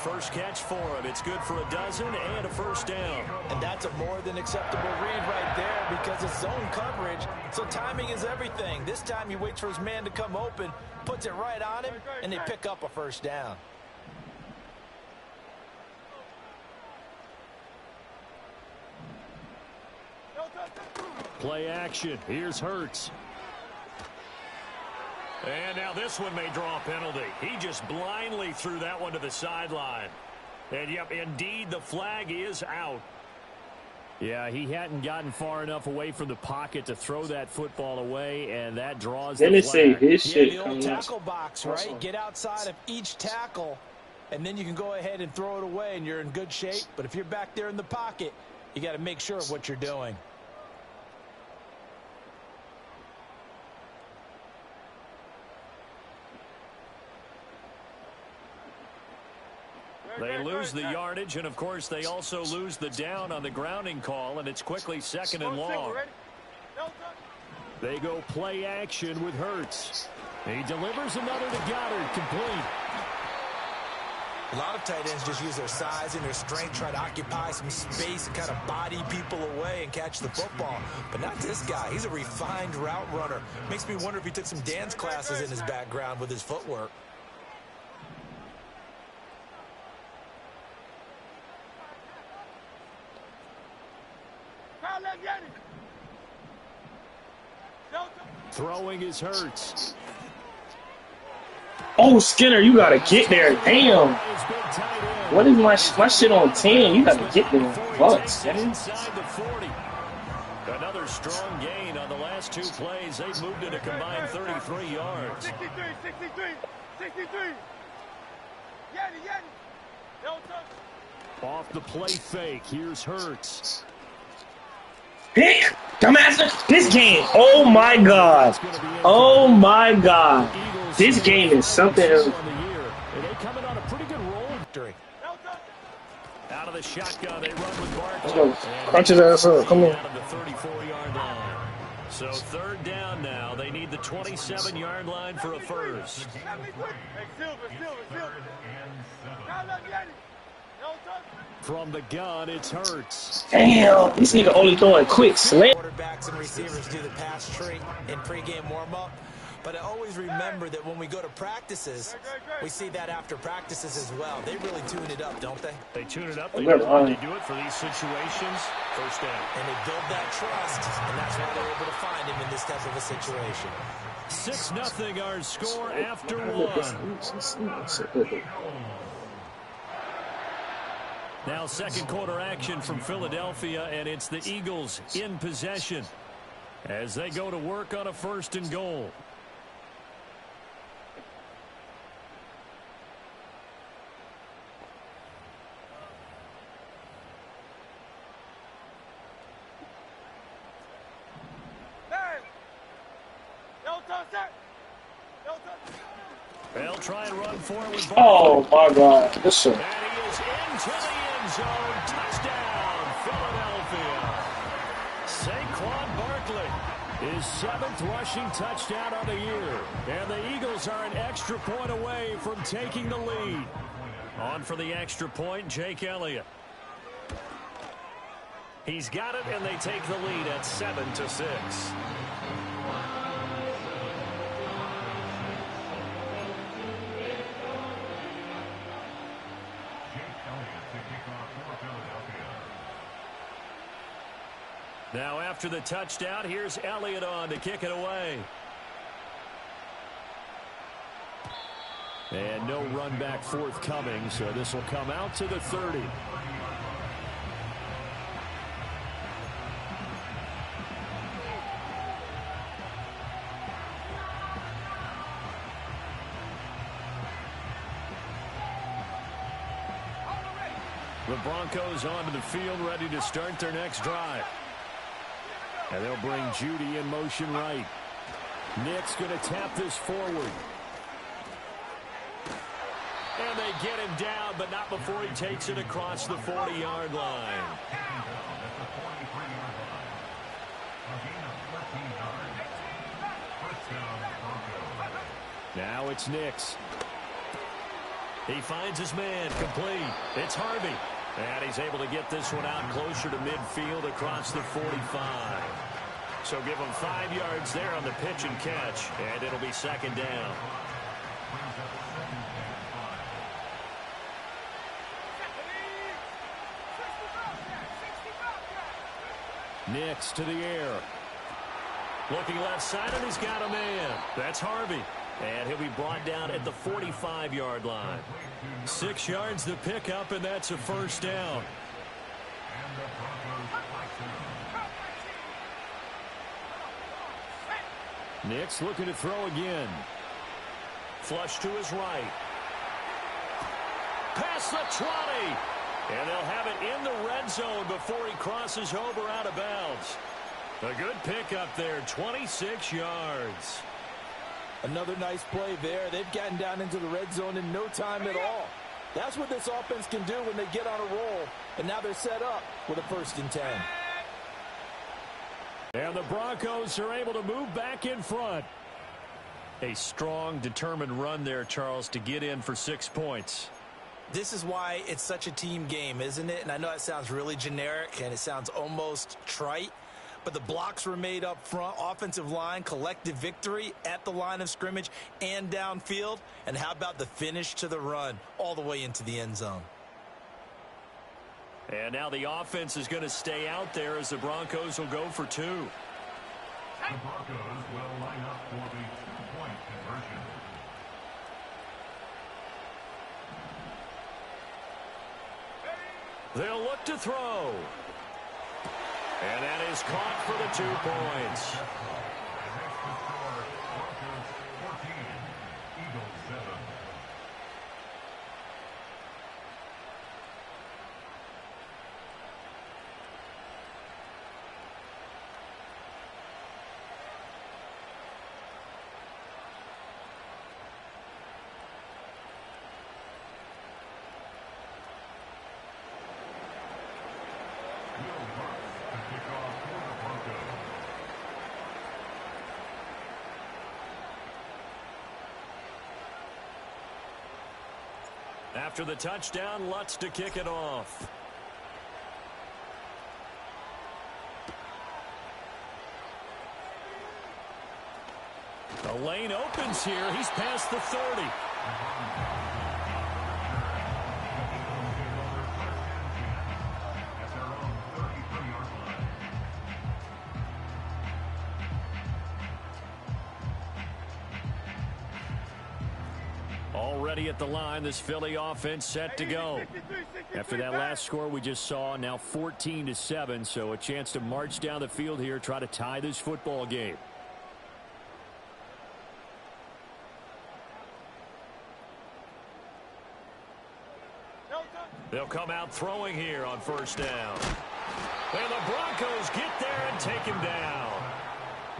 first catch for him. It's good for a dozen and a first down. And that's a more than acceptable read right there because it's zone coverage, so timing is everything. This time he waits for his man to come open, puts it right on him, and they pick up a first down. Play action. Here's Hurts. And now this one may draw a penalty. He just blindly threw that one to the sideline. And, yep, indeed, the flag is out. Yeah, he hadn't gotten far enough away from the pocket to throw that football away, and that draws the flag. Then it say his shit the old coming tackle box, right? Get outside of each tackle, and then you can go ahead and throw it away, and you're in good shape. But if you're back there in the pocket, you got to make sure of what you're doing. They lose the yardage, and, of course, they also lose the down on the grounding call, and it's quickly 2nd and long. They go play action with Hurts. He delivers another to Goddard, complete. A lot of tight ends just use their size and their strength, try to occupy some space and kind of body people away and catch the football. But not this guy. He's a refined route runner. Makes me wonder if he took some dance classes in his background with his footwork. Throwing his Hurts. Oh, Skinner, you got to get there. Damn. What is my shit on 10? You got to get there. Fuck, Skinner. Another strong gain on the last two plays. They've moved it a combined 33 yards. 63. Off the play fake. Here's Hurts. Pick, dumbass. This game. Oh my God. Oh my God. This game is something else. They coming on a pretty good roll. Out of the shotgun, they run with Barkley. Let's go. Crunch his ass up. Come on. Out of the 34-yard line. So 3rd down now. They need the 27-yard line for a first. From the gun, it's Hurts. Damn, this nigga only throwing quick slant. Quarterbacks and receivers do the pass tree in pregame warm-up. But I always remember that when we go to practices, we see that after practices as well. They really tune it up, don't they? They tune it up. They do it for these situations. First down. And they build that trust, and that's why they're able to find him in this type of a situation. 6-0 our score after one. Now 2nd quarter action from Philadelphia, and it's the Eagles in possession as they go to work on a 1st and goal. They'll try and run for it with Oh my God. Listen. And he is into the end zone. Touchdown, Philadelphia. Saquon Barkley, his 7th rushing touchdown on the year. And the Eagles are an extra point away from taking the lead. On for the extra point, Jake Elliott. He's got it, and they take the lead at 7-6. Now after the touchdown, here's Elliott on to kick it away. And no run back forthcoming, so this will come out to the 30. The Broncos onto the field, ready to start their next drive. And they'll bring Judy in motion right. Nick's going to tap this forward. And they get him down, but not before he takes it across the 40-yard line. Now it's Nick's. He finds his man complete. It's Harvey. And he's able to get this one out closer to midfield across the 45. So give him 5 yards there on the pitch and catch, and it'll be second down. Nix to the air. Looking left side, and he's got a man. That's Harvey. And he'll be brought down at the 45-yard line. 6 yards to pick up, and that's a first down. Nix looking to throw again. Flush to his right. Past the 20. And they'll have it in the red zone before he crosses over out of bounds. A good pickup there, 26 yards. Another nice play there. They've gotten down into the red zone in no time at all. That's what this offense can do when they get on a roll. And now they're set up with a 1st and 10. And the Broncos are able to move back in front. A strong, determined run there, Charles, to get in for 6 points. This is why it's such a team game, isn't it? And I know it sounds really generic and it sounds almost trite, but the blocks were made up front, offensive line, collective victory at the line of scrimmage and downfield. And how about the finish to the run all the way into the end zone? And now the offense is going to stay out there as the Broncos will go for 2. The Broncos will line up for the 2-point conversion. They'll look to throw. And that is caught for the 2 points. And next to score, Broncos 14, Eagles 7. After the touchdown, Lutz to kick it off. The lane opens here. He's past the 30. Already at the line, this Philly offense set to go. After that last score we just saw, now 14-7, so a chance to march down the field here, try to tie this football game. They'll come out throwing here on 1st down. And the Broncos get there and take him down.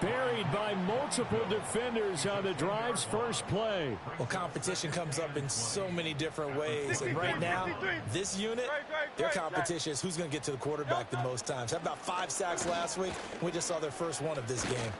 Buried by multiple defenders on the drive's first play. Well, competition comes up in so many different ways. And right now, this unit, their competition is who's going to get to the quarterback the most times. How about 5 sacks last week? We just saw their first one of this game.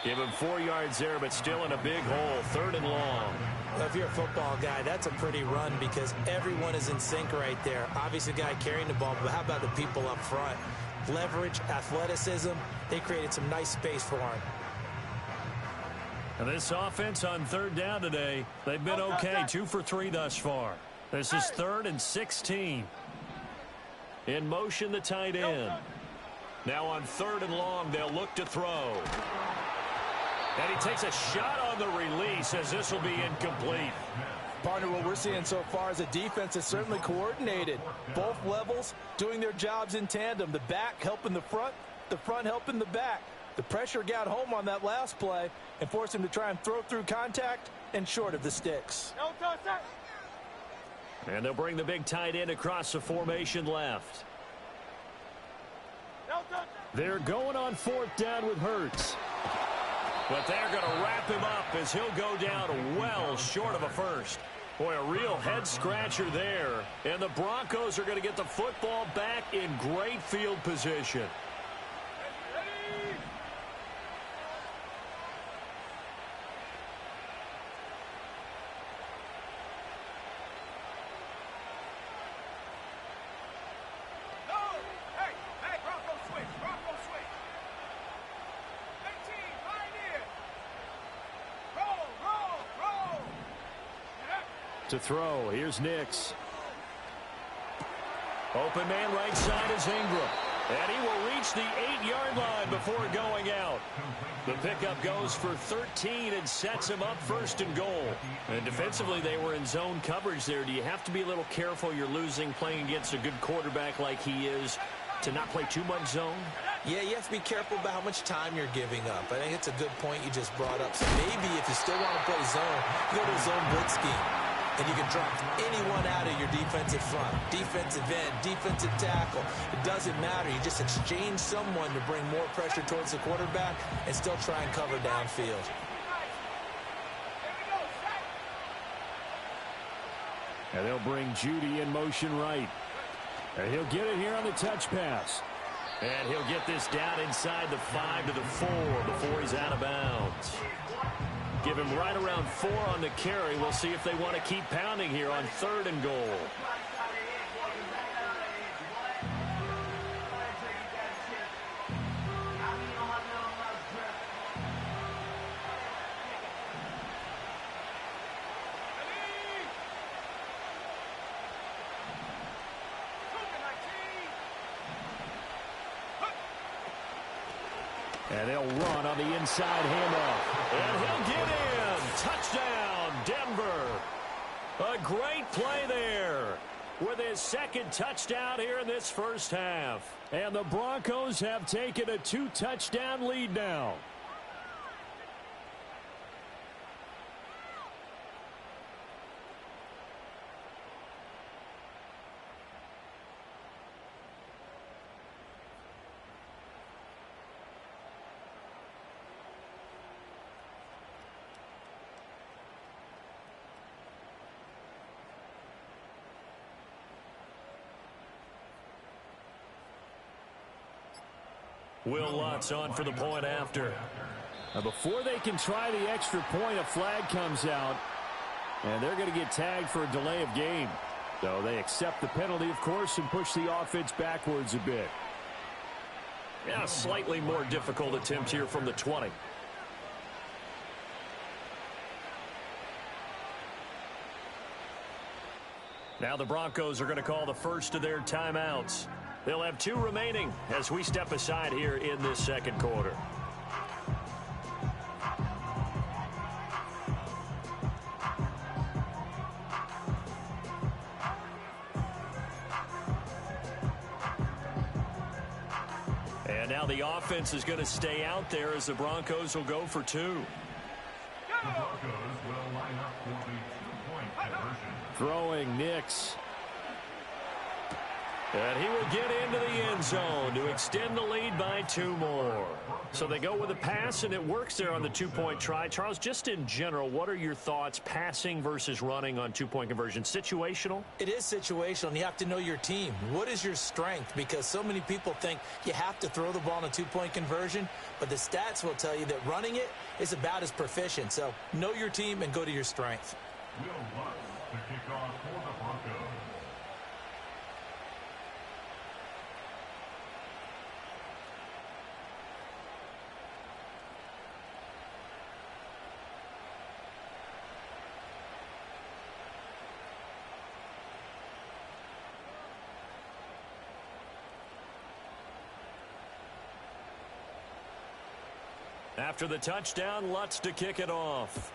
Give him 4 yards there, but still in a big hole. 3rd and long. Well, if you're a football guy, that's a pretty run because everyone is in sync right there. Obviously, the guy carrying the ball, but how about the people up front? Leverage, athleticism, they created some nice space for him. And this offense on 3rd down today, they've been okay. 2 for 3 thus far. This is 3rd and 16. In motion, the tight end. Now on 3rd and long, they'll look to throw. And he takes a shot on the release as this will be incomplete. Partner, what we're seeing so far is a defense that's certainly coordinated. Both levels doing their jobs in tandem. The back helping the front helping the back. The pressure got home on that last play and forced him to try and throw through contact and short of the sticks. And they'll bring the big tight end across the formation left. They're going on 4th down with Hurts. But they're going to wrap him up as he'll go down well short of a first. Boy, a real head-scratcher there. And the Broncos are going to get the football back in great field position. To throw, here's Nix. Open man right side is Ingram. And he will reach the 8-yard line before going out. The pickup goes for 13 and sets him up first and goal. And defensively, they were in zone coverage there. Do you have to be a little careful? You're losing playing against a good quarterback like he is to not play too much zone? Yeah, you have to be careful about how much time you're giving up. I think it's a good point you just brought up. So maybe if you still want to play zone, you go to a zone blitz scheme. And you can drop anyone out of your defensive front, defensive end, defensive tackle. It doesn't matter. You just exchange someone to bring more pressure towards the quarterback and still try and cover downfield. And they'll bring Judy in motion right. And he'll get it here on the touch pass. And he'll get this down inside the 5 to the 4 before he's out of bounds. Give him right around 4 on the carry. We'll see if they want to keep pounding here on 3rd and goal. And they'll run on the inside handoff. And he'll get in. Touchdown, Denver. A great play there with his 2nd touchdown here in this first half. And the Broncos have taken a 2-touchdown lead now. Will Lutz on for the point after. Now before they can try the extra point, a flag comes out. And they're going to get tagged for a delay of game. So they accept the penalty, of course, and push the offense backwards a bit. Yeah, slightly more difficult attempt here from the 20. Now the Broncos are going to call the first of their timeouts. They'll have 2 remaining as we step aside here in this 2nd quarter. And now the offense is going to stay out there as the Broncos will go for 2. The Broncos will line up for the 2-point conversion. Throwing Nix. And he will get into the end zone to extend the lead by 2 more. So they go with a pass, and it works there on the 2-point try. Charles, just in general, what are your thoughts passing versus running on 2-point conversion? Situational? It is situational, and you have to know your team. What is your strength? Because so many people think you have to throw the ball in a 2-point conversion, but the stats will tell you that running it is about as proficient. So know your team and go to your strength. Will Lutz to kick off for the Broncos. After the touchdown, Lutz to kick it off.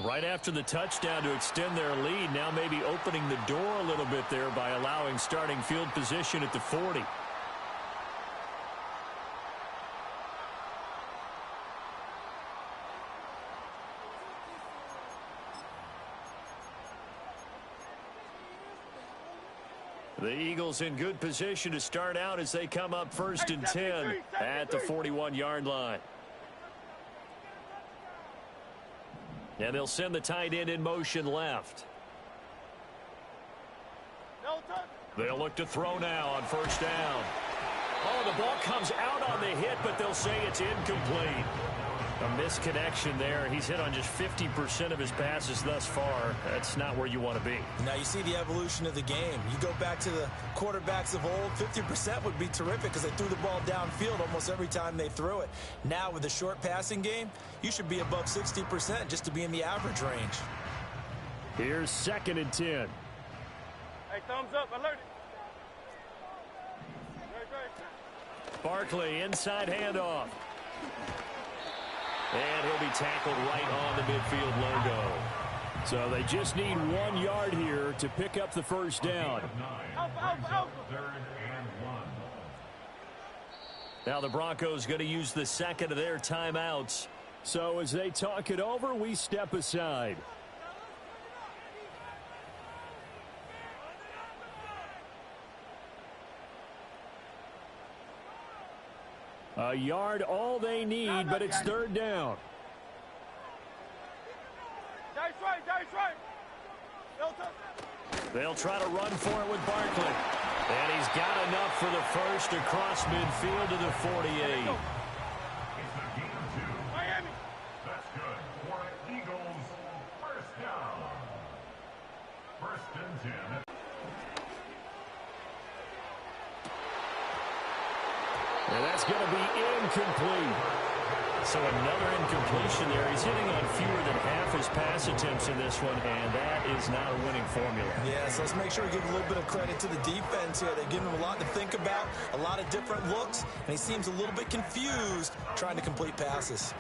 Right after the touchdown to extend their lead, now maybe opening the door a little bit there by allowing starting field position at the 40. The Eagles in good position to start out as they come up 1st and 10 at the 41-yard line. And they'll send the tight end in motion left. They'll look to throw now on 1st down. Oh, the ball comes out on the hit, but they'll say it's incomplete. A misconnection there. He's hit on just 50% of his passes thus far. That's not where you want to be. Now you see the evolution of the game. You go back to the quarterbacks of old, 50% would be terrific because they threw the ball downfield almost every time they threw it. Now with the short passing game, you should be above 60% just to be in the average range. Here's 2nd and 10. Hey, thumbs up, alert it. Barkley, inside handoff. And he'll be tackled right on the midfield logo. So they just need 1 yard here to pick up the first down. Third and 1. Now the Broncos going to use the second of their timeouts. So as they talk it over, we step aside. A yard all they need, but it's 3rd down. Dice right. They'll try to run for it with Barkley. And he's got enough for the first across midfield to the 48. It's a gain of 2. Miami. That's good for Eagles. First down. 1st and 10. And that's going to be incomplete. So another incompletion there. He's hitting on fewer than half his pass attempts in this one, and that is not a winning formula. Yeah, so let's make sure we give a little bit of credit to the defense here. They're giving him a lot to think about, a lot of different looks, and he seems a little bit confused trying to complete passes.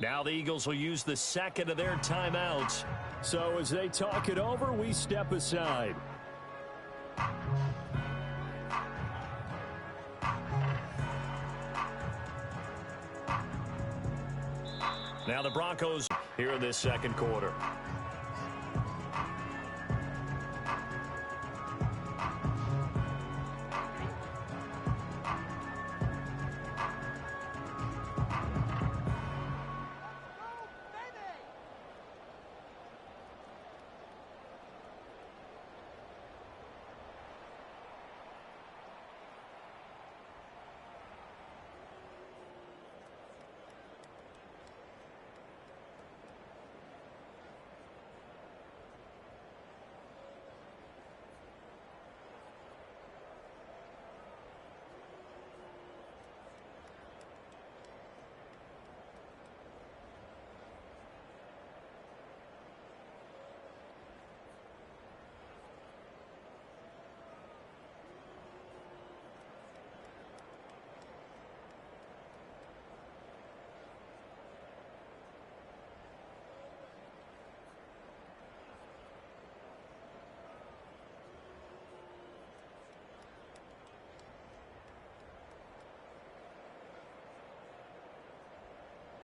Now the Eagles will use the second of their timeouts. So as they talk it over, we step aside. Now the Broncos here in this second quarter.